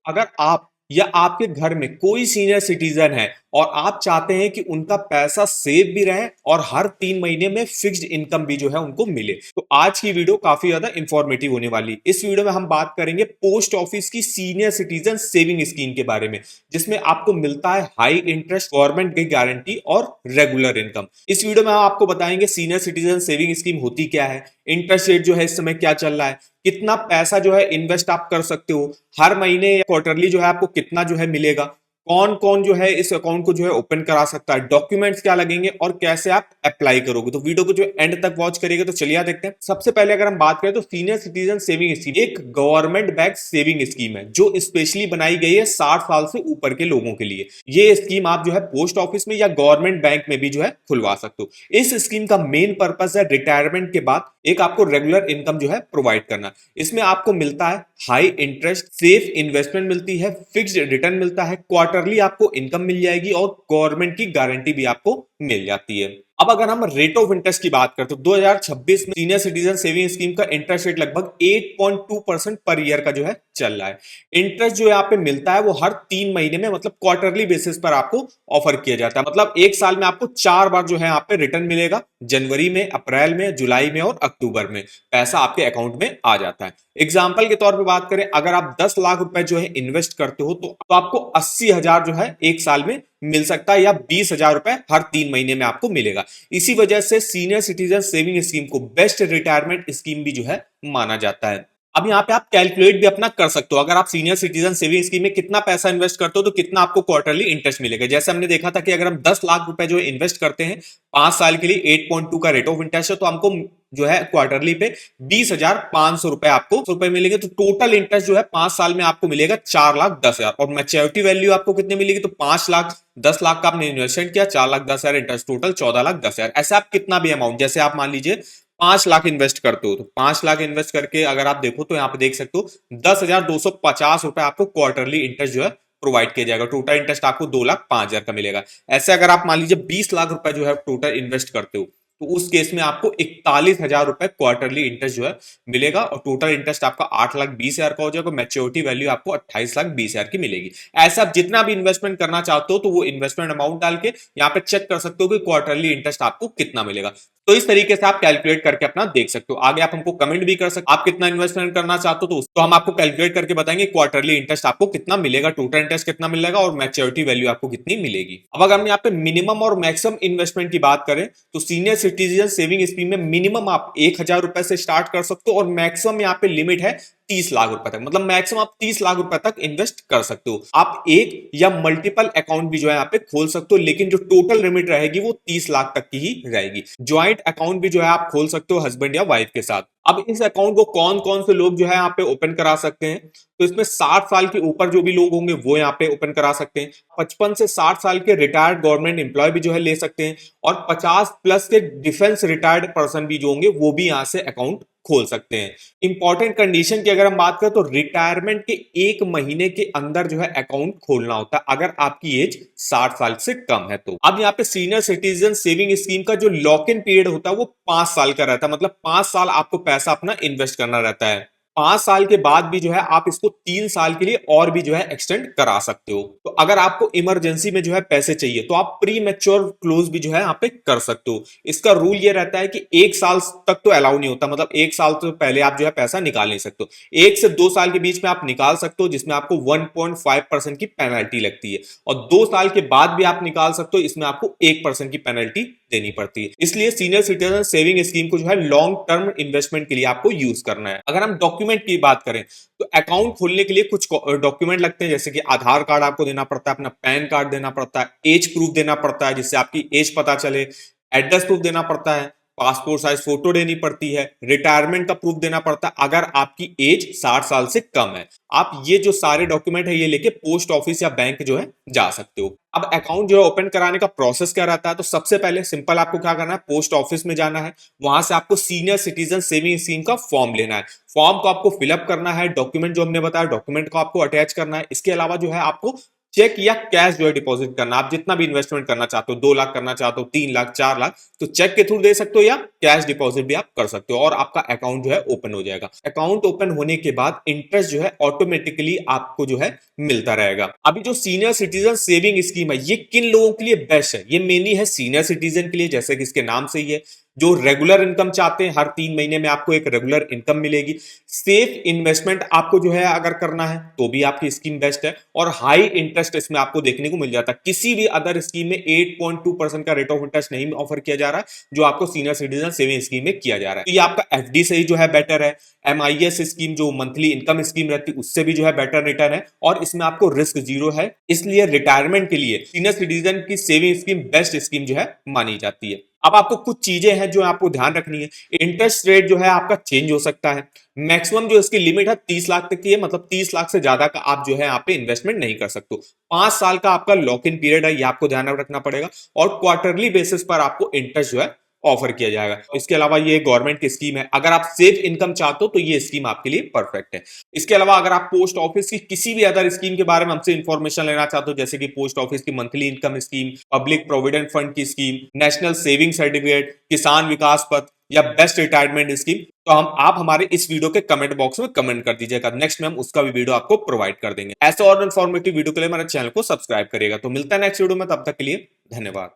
अगर आप या आपके घर में कोई सीनियर सिटीजन है और आप चाहते हैं कि उनका पैसा सेव भी रहे और हर 3 महीने में फिक्स्ड इनकम भी जो है उनको मिले, तो आज की वीडियो काफी ज्यादा इंफॉर्मेटिव होने वाली है। इस वीडियो में हम बात करेंगे पोस्ट ऑफिस की सीनियर सिटीजन सेविंग स्कीम के बारे में, जिसमें आपको मिलता है हाई इंटरेस्ट, गवर्नमेंट की गारंटी और रेगुलर इनकम। इस वीडियो में हम आपको बताएंगे सीनियर सिटीजन सेविंग स्कीम होती क्या है, इंटरेस्ट रेट जो है इस समय क्या चल रहा है, कितना पैसा जो है इन्वेस्ट आप कर सकते हो, हर महीने या क्वार्टरली जो है आपको कितना जो है मिलेगा, कौन कौन जो है इस अकाउंट को जो है ओपन करा सकता है, डॉक्यूमेंट्स क्या लगेंगे और कैसे आप अप्लाई करोगे। तो वीडियो को जो एंड तक वॉच करेंगे। तो चलिए देखते हैं। सबसे पहले अगर हम बात करें तो सीनियर सिटीजन सेविंग स्कीम एक गवर्नमेंट बैक सेविंग स्कीम है जो स्पेशली बनाई गई है 60 साल से ऊपर के लोगों के लिए। ये स्कीम आप जो है पोस्ट ऑफिस में या गवर्नमेंट बैंक में भी जो है खुलवा सकते हो। इस स्कीम का मेन पर्पस है रिटायरमेंट के बाद एक आपको रेगुलर इनकम जो है प्रोवाइड करना। इसमें आपको मिलता है हाई इंटरेस्ट, सेफ इन्वेस्टमेंट मिलती है, फिक्स्ड रिटर्न मिलता है, क्वार्टरली आपको इनकम मिल जाएगी और गवर्नमेंट की गारंटी भी आपको मिल जाती है। अब अगर हम रेट ऑफ इंटरेस्ट की बात करते तो 2026 में सीनियर सिटीजन सेविंग स्कीम का इंटरेस्ट रेट लगभग 8.2% पर ईयर का जो है चल रहा है। इंटरेस्ट जो यहाँ पे मिलता है वो हर 3 महीने में मतलब क्वार्टरली बेसिस पर आपको ऑफर किया जाता है। मतलब एक साल में आपको 4 बार जो है यहाँ पे रिटर्न मिलेगा, जनवरी में, अप्रैल में, जुलाई में और अक्टूबर में पैसा आपके अकाउंट में आ जाता है। एग्जाम्पल के तौर पर बात करें, अगर आप 10 लाख रुपए जो है इन्वेस्ट करते हो तो आपको 80,000 जो है एक साल में मिल सकता है या 20,000 रुपए हर 3 महीने में आपको मिलेगा। इसी वजह से सीनियर सिटीजन सेविंग स्कीम को बेस्ट रिटायरमेंट स्कीम भी जो है माना जाता है। अब यहाँ पे आप कैलकुलेट भी अपना कर सकते हो। अगर आप सीनियर सिटीजन सेविंग स्कीम में कितना पैसा इन्वेस्ट करते हो तो कितना आपको क्वार्टरली इंटरेस्ट मिलेगा। जैसे हमने देखा था कि अगर हम 10 लाख रुपए जो इन्वेस्ट करते हैं 5 साल के लिए, 8.2 का रेट ऑफ इंटरेस्ट है, तो हमको जो है क्वार्टरली पे 20,500 रुपए आपको रुपए मिलेंगे। तो टोटल इंटरेस्ट जो है 5 साल में आपको मिलेगा 4,10,000 और मैच्योरिटी वैल्यू आपको कितने मिलेगी तो 5 लाख, 10 लाख का आपने इन्वेस्टमेंट किया, 4,10,000 इंटरेस्ट, टोटल 14,10,000। ऐसे आप कितना भी अमाउंट, जैसे आप मान लीजिए 5 लाख इन्वेस्ट करते हो तो 5 लाख इन्वेस्ट करके अगर आप देखो तो यहाँ पे देख सकते हो 10,250 रुपए आपको क्वार्टरली इंटरेस्ट जो है प्रोवाइड किया जाएगा। टोटल इंटरेस्ट आपको 2,05,000 का मिलेगा। ऐसे अगर आप मान लीजिए 20 लाख रुपए जो है टोटल इन्वेस्ट करते हो तो उस केस में आपको 41,000 रुपए क्वार्टरली इंटरेस्ट जो है मिलेगा और टोटल इंटरेस्ट आपका 8,20,000 का हो जाएगा। मैच्योरिटी वैल्यू आपको 28,20,000 की मिलेगी। ऐसा आप जितना भी इन्वेस्टमेंट करना चाहते हो तो वो इन्वेस्टमेंट अमाउंट डाल के यहाँ पे चेक कर सकते हो कि क्वार्टरली इंटरेस्ट आपको कितना मिलेगा। तो इस तरीके से आप कैलकुलेट करके अपना देख सकते हो। आगे आप हमको कमेंट भी कर सकते हो आप कितना इन्वेस्टमेंट करना चाहते हो, तो हम आपको कैलकुलेट करके बताएंगे क्वार्टरली इंटरेस्ट आपको कितना मिलेगा, टोटल इंटरेस्ट कितना मिलेगा और मैच्योरिटी वैल्यू आपको कितनी मिलेगी। अब अगर हम यहाँ पे मिनिमम और मैक्सिमम इन्वेस्टमेंट की बात करें तो सीनियर सिटीजन सेविंग स्कीम में मिनिमम आप 1,000 रुपए से स्टार्ट कर सकते हो और मैक्सिमम यहाँ पे लिमिट है 30 लाख रुपए तक। मतलब मैक्सिमम आप 30 लाख रुपए तक इन्वेस्ट कर सकते हो। आप एक या मल्टीपल अकाउंट भी जो है यहाँ पे खोल सकते हो, लेकिन जो टोटल लिमिट रहेगी वो 30 लाख तक की ही रहेगी। ज्वाइंट अकाउंट भी जो है आप खोल सकते हो हस्बैंड या वाइफ के साथ। अब इस अकाउंट को कौन कौन से लोग जो है यहाँ पे ओपन करा सकते हैं, तो इसमें 60 साल के ऊपर जो भी लोग होंगे वो यहाँ पे ओपन करा सकते हैं। 55 से 60 साल के रिटायर्ड गवर्नमेंट एम्प्लॉय भी जो है ले सकते हैं और 50 प्लस के डिफेंस रिटायर्ड पर्सन भी जो होंगे वो भी यहाँ से अकाउंट खोल सकते हैं। इंपॉर्टेंट कंडीशन की अगर हम बात करें तो रिटायरमेंट के 1 महीने के अंदर जो है अकाउंट खोलना होता है अगर आपकी एज 60 साल से कम है। तो अब यहाँ पे सीनियर सिटीजन सेविंग स्कीम का जो लॉक इन पीरियड होता है वो 5 साल का रहता है। मतलब 5 साल आपको पैसा अपना इन्वेस्ट करना रहता है। 5 साल के बाद भी जो है आप इसको 3 साल के लिए और भी जो है एक्सटेंड करा सकते हो। तो अगर आपको इमरजेंसी में जो है पैसे चाहिए तो आप प्री मैच्योर क्लोज भी जो है यहाँ पे कर सकते हो। इसका रूल ये रहता है कि 1 साल तक तो अलाउ नहीं होता, मतलब 1 साल तो पहले आप जो है पैसा निकाल नहीं सकते हो। 1 से 2 साल के बीच में आप निकाल सकते हो जिसमें आपको 1.5% की पेनल्टी लगती है और 2 साल के बाद भी आप निकाल सकते हो, इसमें आपको 1% की पेनल्टी देनी पड़ती है। इसलिए सीनियर सिटीजन सेविंग स्कीम को जो है लॉन्ग टर्म इन्वेस्टमेंट के लिए आपको यूज करना है। अगर हम डॉक्यूमेंट की बात करें तो अकाउंट खोलने के लिए कुछ डॉक्यूमेंट लगते हैं, जैसे कि आधार कार्ड आपको देना पड़ता है, अपना पैन कार्ड देना पड़ता है, एज प्रूफ देना पड़ता है जिससे आपकी एज पता चले, एड्रेस प्रूफ देना पड़ता है, पासपोर्ट साइज फोटो देनी पड़ती है, रिटायरमेंट का प्रूफ देना पड़ता है अगर आपकी एज 60 साल से कम है। आप ये जो सारे डॉक्यूमेंट है ये लेके पोस्ट ऑफिस या बैंक जो है जा सकते हो। अब अकाउंट जो है ओपन कराने का प्रोसेस क्या रहता है, तो सबसे पहले सिंपल आपको क्या करना है, पोस्ट ऑफिस में जाना है, वहां से आपको सीनियर सिटीजन सेविंग स्कीम का फॉर्म लेना है। फॉर्म को आपको फिलअप करना है, डॉक्यूमेंट जो हमने बताया डॉक्यूमेंट को आपको अटैच करना है। इसके अलावा जो है आपको चेक या कैश जो है डिपॉजिट करना, आप जितना भी इन्वेस्टमेंट करना चाहते हो, 2 लाख करना चाहते हो, 3 लाख, 4 लाख, तो चेक के थ्रू दे सकते हो या कैश डिपॉजिट भी आप कर सकते हो और आपका अकाउंट जो है ओपन हो जाएगा। अकाउंट ओपन होने के बाद इंटरेस्ट जो है ऑटोमेटिकली आपको जो है मिलता रहेगा। अभी जो सीनियर सिटीजन सेविंग स्कीम है, ये किन लोगों के लिए बेस्ट है? ये मेनली है सीनियर सिटीजन के लिए, जैसे कि इसके नाम से ही है, जो रेगुलर इनकम चाहते हैं, हर 3 महीने में आपको एक रेगुलर इनकम मिलेगी। सेफ इन्वेस्टमेंट आपको जो है अगर करना है तो भी आपकी स्कीम बेस्ट है, और हाई इंटरेस्ट इसमें आपको देखने को मिल जाता है। किसी भी अदर स्कीम में 8.2% का रेट ऑफ इंटरेस्ट नहीं ऑफर किया जा रहा है जो आपको सीनियर सिटीजन सेविंग स्कीम में किया जा रहा है। तो ये आपका एफडी से ही जो है बेटर है। एमआईएस स्कीम जो मंथली इनकम स्कीम रहती है उससे भी जो है बेटर रिटर्न है, और इसमें आपको रिस्क जीरो है। इसलिए रिटायरमेंट के लिए सीनियर सिटीजन की सेविंग स्कीम बेस्ट स्कीम जो है मानी जाती है। अब आपको कुछ चीजें हैं जो आपको ध्यान रखनी है। इंटरेस्ट रेट जो है आपका चेंज हो सकता है। मैक्सिमम जो इसकी लिमिट है 30 लाख तक की है, मतलब 30 लाख से ज्यादा का आप जो है यहाँ पे इन्वेस्टमेंट नहीं कर सकते। 5 साल का आपका लॉक इन पीरियड है, ये आपको ध्यान रखना पड़ेगा, और क्वार्टरली बेसिस पर आपको इंटरेस्ट जो है ऑफर किया जाएगा। इसके अलावा ये गवर्नमेंट की स्कीम है, अगर आप सेफ इनकम चाहते हो तो ये स्कीम आपके लिए परफेक्ट है। इसके अलावा अगर आप पोस्ट ऑफिस की किसी भी अदर स्कीम के बारे में हमसे इंफॉर्मेशन लेना चाहते हो, जैसे कि पोस्ट ऑफिस की monthly income scheme, public provident fund की स्कीम, नेशनल सेविंग सर्टिफिकेट, किसान विकास पत्र या बेस्ट रिटायरमेंट स्कीम, तो आप हमारे इस वीडियो के कमेंट बॉक्स में कमेंट कर दीजिएगा। नेक्स्ट में हम उसका भी वीडियो आपको प्रोवाइड कर देंगे। ऐसे और इन्फॉर्मेटिव वीडियो के लिए हमारे चैनल को सब्सक्राइब करिएगा। तो मिलता है नेक्स्ट वीडियो में, तब तक के लिए धन्यवाद।